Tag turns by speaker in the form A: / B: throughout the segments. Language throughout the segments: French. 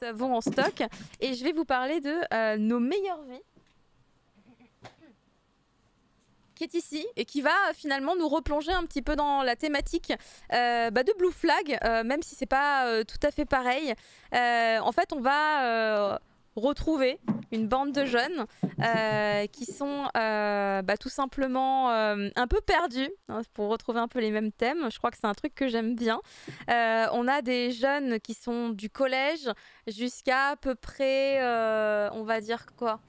A: avons en stock et je vais vous parler de Nos meilleures vies, qui est ici et qui va finalement nous replonger un petit peu dans la thématique de Blue Flag, même si c'est pas tout à fait pareil. En fait, on va retrouver une bande de jeunes qui sont tout simplement un peu perdus, hein, pour retrouver un peu les mêmes thèmes. Je crois que c'est un truc que j'aime bien. On a des jeunes qui sont du collège jusqu'à peu près, on va dire quoi,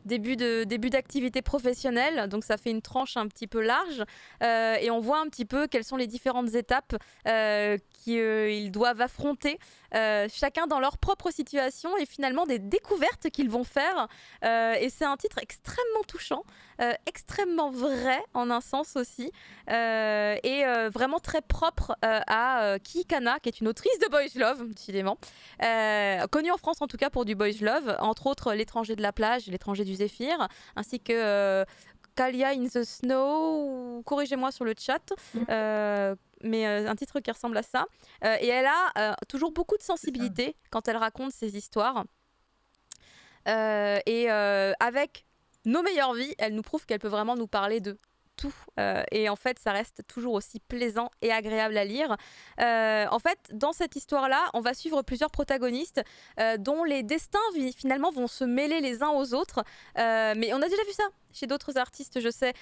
A: début d'activité professionnelle, donc ça fait une tranche un petit peu large, et on voit un petit peu quelles sont les différentes étapes qu'ils doivent affronter, chacun dans leur propre situation, et finalement des découvertes qu'ils vont faire. Et c'est un titre extrêmement touchant, extrêmement vrai en un sens aussi, et vraiment très propre à Kii Kana, qui est une autrice de Boys Love, décidément, connue en France en tout cas pour du Boys Love, entre autres L'étranger de la plage, L'étranger du Zéphyr, ainsi que Kalia in the Snow, corrigez-moi sur le chat, mais un titre qui ressemble à ça. Et elle a toujours beaucoup de sensibilité quand elle raconte ses histoires. Avec Nos meilleures vies, elle nous prouve qu'elle peut vraiment nous parler de tout. Et en fait, ça reste toujours aussi plaisant et agréable à lire. En fait, dans cette histoire-là, on va suivre plusieurs protagonistes dont les destins finalement vont se mêler les uns aux autres. Mais on a déjà vu ça chez d'autres artistes, je sais.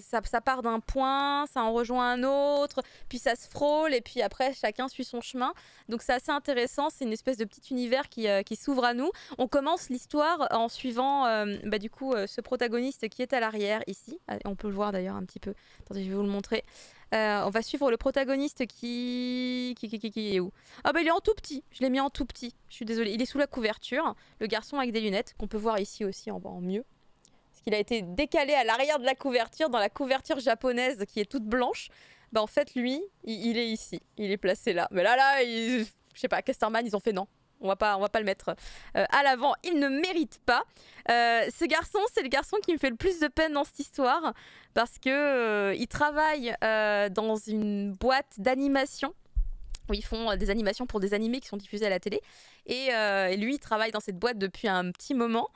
A: Ça part d'un point, ça en rejoint un autre, puis ça se frôle, et puis après, chacun suit son chemin. Donc c'est assez intéressant, c'est une espèce de petit univers qui s'ouvre à nous. On commence l'histoire en suivant du coup ce protagoniste qui est à l'arrière, ici. On peut le voir d'ailleurs un petit peu. Attendez, je vais vous le montrer. On va suivre le protagoniste qui est où? Ah bah il est en tout petit, je l'ai mis en tout petit. Je suis désolée, il est sous la couverture. Le garçon avec des lunettes, qu'on peut voir ici aussi en mieux. Il a été décalé à l'arrière de la couverture, dans la couverture japonaise qui est toute blanche. Bah en fait, lui, il est ici. Il est placé là. Mais là, je sais pas, Casterman, ils ont fait non. On va pas le mettre à l'avant. Il ne mérite pas. Ce garçon, c'est le garçon qui me fait le plus de peine dans cette histoire. Parce que il travaille dans une boîte d'animation où ils font des animations pour des animés qui sont diffusés à la télé. Et lui, il travaille dans cette boîte depuis un petit moment.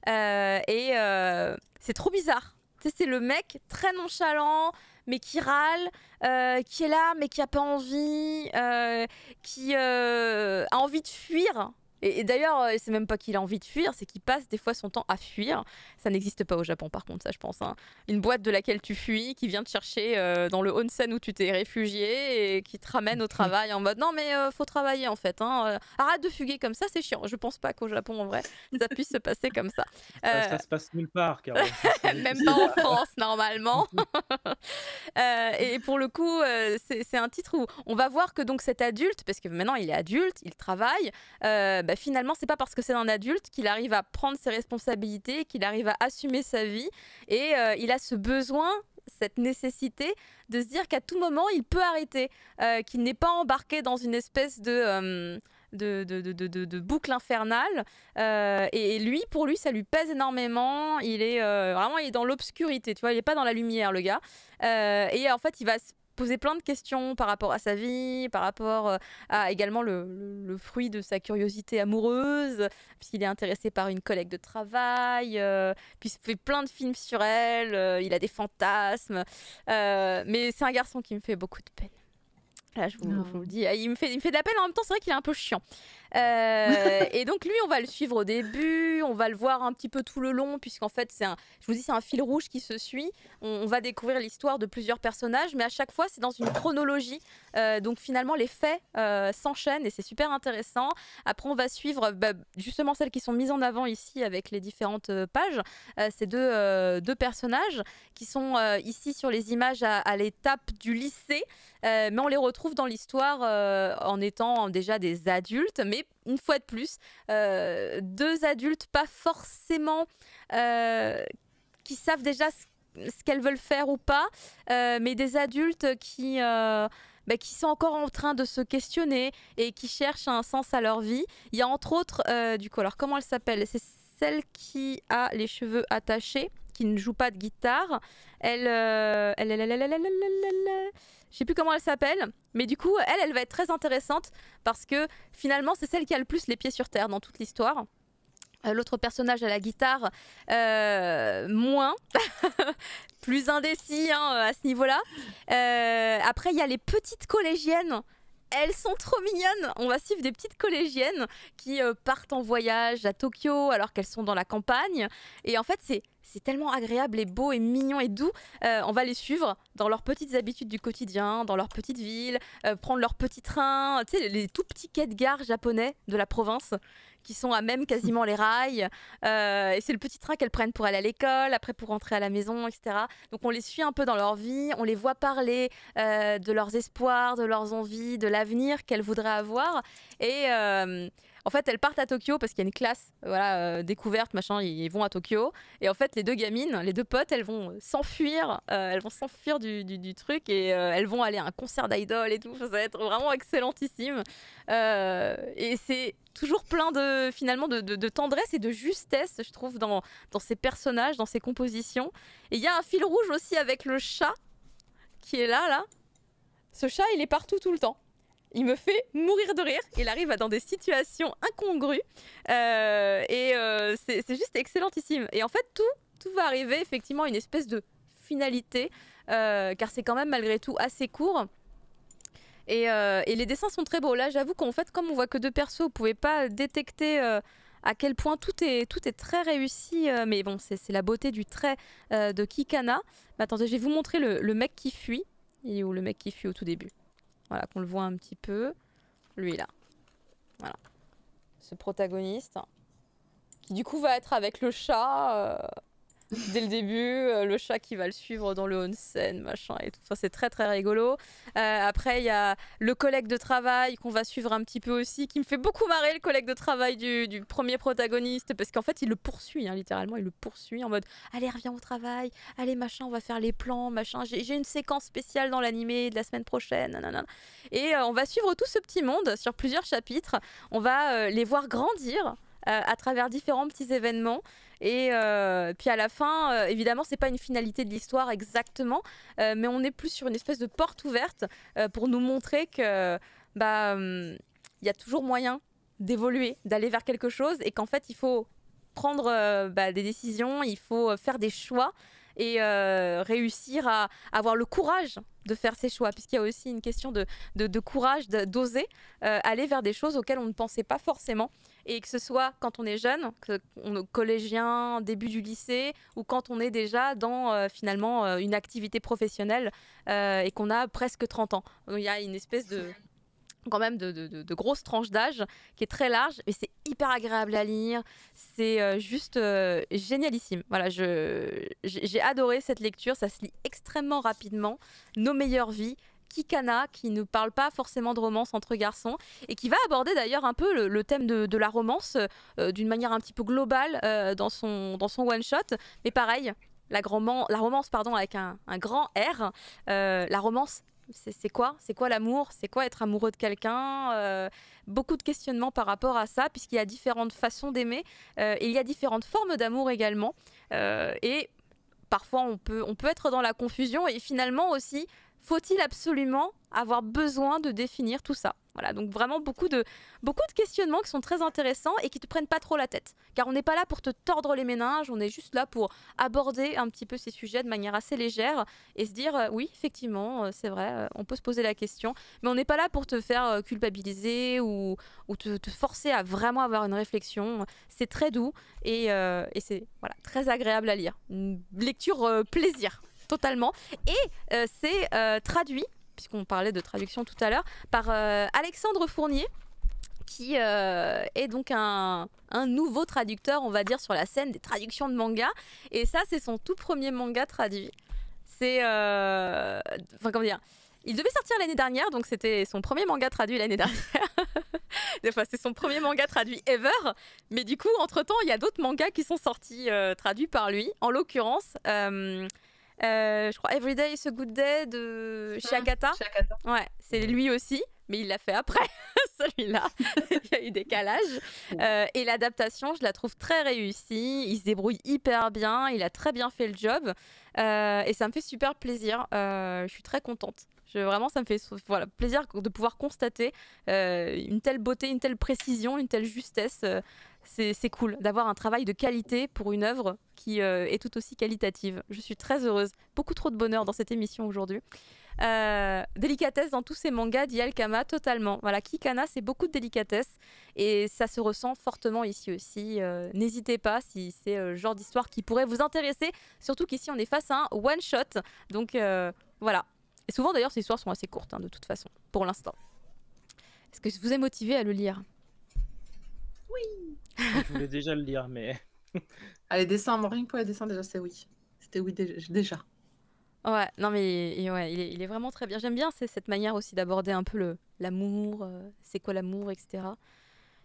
A: C'est trop bizarre. Tu sais, c'est le mec très nonchalant, mais qui râle, qui est là, mais qui a pas envie, qui a envie de fuir. Et d'ailleurs, c'est même pas qu'il a envie de fuir, c'est qu'il passe des fois son temps à fuir. Ça n'existe pas au Japon, par contre, ça, je pense. Hein. Une boîte de laquelle tu fuis, qui vient te chercher dans le onsen où tu t'es réfugié et qui te ramène au travail en mode non, mais faut travailler en fait. Hein. Arrête de fuguer comme ça, c'est chiant. Je pense pas qu'au Japon, en vrai, ça puisse se passer comme ça.
B: Ça se passe nulle part, car
A: même pas en France, normalement. Et pour le coup, c'est un titre où on va voir que donc cet adulte, parce que maintenant il est adulte, il travaille, finalement c'est pas parce que c'est un adulte qu'il arrive à prendre ses responsabilités, qu'il arrive à assumer sa vie, et il a ce besoin, cette nécessité de se dire qu'à tout moment il peut arrêter, qu'il n'est pas embarqué dans une espèce de boucle infernale, et lui, pour lui, ça lui pèse énormément. Il est vraiment, il est dans l'obscurité, tu vois, il est pas dans la lumière, le gars. Et en fait, il va se poser plein de questions par rapport à sa vie, par rapport à également le fruit de sa curiosité amoureuse, puisqu'il est intéressé par une collègue de travail, puis il fait plein de films sur elle, il a des fantasmes, mais c'est un garçon qui me fait beaucoup de peine. Là, je vous le dis, il me fait de la peine, en même temps, c'est vrai qu'il est un peu chiant. Et donc, lui, on va le suivre au début, on va le voir un petit peu tout le long, puisqu'en fait, c'est un fil rouge qui se suit. On va découvrir l'histoire de plusieurs personnages, mais à chaque fois, c'est dans une chronologie. Donc, finalement, les faits s'enchaînent et c'est super intéressant. Après, on va suivre justement celles qui sont mises en avant ici avec les différentes pages. Ces deux personnages qui sont ici sur les images à l'étape du lycée. Mais on les retrouve dans l'histoire en étant déjà des adultes, mais une fois de plus, deux adultes pas forcément qui savent déjà ce qu'elles veulent faire ou pas, mais des adultes qui sont encore en train de se questionner et qui cherchent un sens à leur vie. Il y a entre autres, du coup, alors comment elle s'appelle? C'est celle qui a les cheveux attachés. qui ne joue pas de guitare. Je sais plus comment elle s'appelle, mais du coup, elle va être très intéressante parce que finalement, c'est celle qui a le plus les pieds sur terre dans toute l'histoire. L'autre personnage à la guitare, moins, plus indécis à ce niveau-là. Après, il y a les petites collégiennes. Elles sont trop mignonnes. On va suivre des petites collégiennes qui partent en voyage à Tokyo alors qu'elles sont dans la campagne. Et en fait, c'est tellement agréable et beau et mignon et doux. On va les suivre dans leurs petites habitudes du quotidien, dans leur petite ville, prendre leur petit train, tu sais, les tout petits quais de gare japonais de la province qui sont à même quasiment les rails. Et c'est le petit train qu'elles prennent pour aller à l'école, après pour rentrer à la maison, etc. Donc on les suit un peu dans leur vie, on les voit parler de leurs espoirs, de leurs envies, de l'avenir qu'elles voudraient avoir. Et en fait, elles partent à Tokyo parce qu'il y a une classe découverte, machin, ils vont à Tokyo. Et en fait, les deux gamines, les deux potes, elles vont s'enfuir du truc et elles vont aller à un concert d'idol et tout. Ça va être vraiment excellentissime. Et c'est toujours plein de tendresse et de justesse, je trouve, dans ces personnages, dans ces compositions. Et il y a un fil rouge aussi avec le chat qui est là. Ce chat, il est partout tout le temps. Il me fait mourir de rire. Il arrive dans des situations incongrues. C'est juste excellentissime. Et en fait, tout va arriver effectivement à une espèce de finalité, car c'est quand même malgré tout assez court. Et les dessins sont très beaux. Là, j'avoue qu'en fait, comme on voit que deux persos, vous ne pouvez pas détecter à quel point tout est très réussi. Mais bon, c'est la beauté du trait de Kikana. Mais attendez, je vais vous montrer le mec qui fuit. Il est où le mec qui fuit au tout début? Voilà, qu'on le voit un petit peu. Lui, là. Voilà. Ce protagoniste. Qui, du coup, va être avec le chat dès le début. Le chat qui va le suivre dans le onsen, machin et tout. Enfin, c'est très, très rigolo. Après, il y a le collègue de travail qu'on va suivre un petit peu aussi, qui me fait beaucoup marrer, le collègue de travail du premier protagoniste. Parce qu'en fait, il le poursuit, littéralement. Il le poursuit en mode « Allez, reviens au travail. Allez, machin, on va faire les plans, machin. J'ai une séquence spéciale dans l'animé de la semaine prochaine. » Nanana. Et on va suivre tout ce petit monde sur plusieurs chapitres. On va les voir grandir à travers différents petits événements. Et puis à la fin, évidemment, c'est pas une finalité de l'histoire exactement, mais on est plus sur une espèce de porte ouverte pour nous montrer que y a toujours moyen d'évoluer, d'aller vers quelque chose, et qu'en fait, il faut prendre des décisions, il faut faire des choix et réussir à avoir le courage de faire ses choix, puisqu'il y a aussi une question de courage, d'oser aller vers des choses auxquelles on ne pensait pas forcément, et que ce soit quand on est jeune, qu'on est collégien, début du lycée, ou quand on est déjà dans finalement une activité professionnelle et qu'on a presque 30 ans. Donc, il y a une espèce quand même de grosses tranches d'âge qui est très large, mais c'est hyper agréable à lire, c'est juste génialissime. Voilà, j'ai adoré cette lecture, ça se lit extrêmement rapidement. Nos meilleures vies, Kikana, qui ne parle pas forcément de romance entre garçons et qui va aborder d'ailleurs un peu le thème de la romance d'une manière un petit peu globale dans son one-shot, mais pareil, la romance avec un grand R, la romance. C'est quoi l'amour? C'est quoi être amoureux de quelqu'un? Beaucoup de questionnements par rapport à ça, puisqu'il y a différentes façons d'aimer et il y a différentes formes d'amour également. Et parfois, on peut être dans la confusion et finalement aussi, faut-il absolument avoir besoin de définir tout ça? Voilà, donc vraiment beaucoup de questionnements qui sont très intéressants et qui te prennent pas trop la tête. Car on n'est pas là pour te tordre les méninges, on est juste là pour aborder un petit peu ces sujets de manière assez légère et se dire oui, effectivement, c'est vrai, on peut se poser la question, mais on n'est pas là pour te faire culpabiliser ou te forcer à vraiment avoir une réflexion. C'est très doux et c'est très agréable à lire. Une lecture plaisir, totalement. Et c'est traduit, puisqu'on parlait de traduction tout à l'heure, par Alexandre Fournier, qui est donc un nouveau traducteur, on va dire, sur la scène des traductions de manga. Et ça, c'est son tout premier manga traduit. C'est... comment dire, il devait sortir l'année dernière, donc c'était son premier manga traduit l'année dernière. Enfin, c'est son premier manga traduit ever. Mais du coup, entre-temps, il y a d'autres mangas qui sont sortis traduits par lui. En l'occurrence... je crois Everyday is a Good Day de chez Akata. Ouais, c'est lui aussi, mais il l'a fait après. celui-là. Il y a eu décalage. Et l'adaptation, je la trouve très réussie. Il se débrouille hyper bien. Il a très bien fait le job. Et ça me fait super plaisir. Je suis très contente. Vraiment, ça me fait plaisir de pouvoir constater une telle beauté, une telle précision, une telle justesse. C'est cool d'avoir un travail de qualité pour une œuvre qui est tout aussi qualitative. Je suis très heureuse. Beaucoup trop de bonheur dans cette émission aujourd'hui. Délicatesse dans tous ces mangas d'I.L. Kama, totalement. Voilà, Kikana, c'est beaucoup de délicatesse et ça se ressent fortement ici aussi. N'hésitez pas si c'est le genre d'histoire qui pourrait vous intéresser, surtout qu'ici on est face à un one-shot. Donc voilà. Et souvent d'ailleurs ces histoires sont assez courtes de toute façon, pour l'instant. Est-ce que je vous ai motivé à le lire?
C: Oui.
B: Je voulais déjà le lire, mais...
C: Les dessins, rien que pour les dessins, déjà, c'est oui. C'était oui déjà.
A: Ouais, non mais il est vraiment très bien. J'aime bien cette manière aussi d'aborder un peu l'amour, c'est quoi l'amour, etc.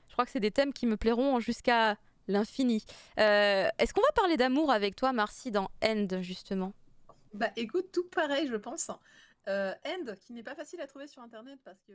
A: Je crois que c'est des thèmes qui me plairont jusqu'à l'infini. Est-ce qu'on va parler d'amour avec toi, Marcy, dans End, justement?
C: Bah écoute, tout pareil, je pense. End, qui n'est pas facile à trouver sur Internet parce que...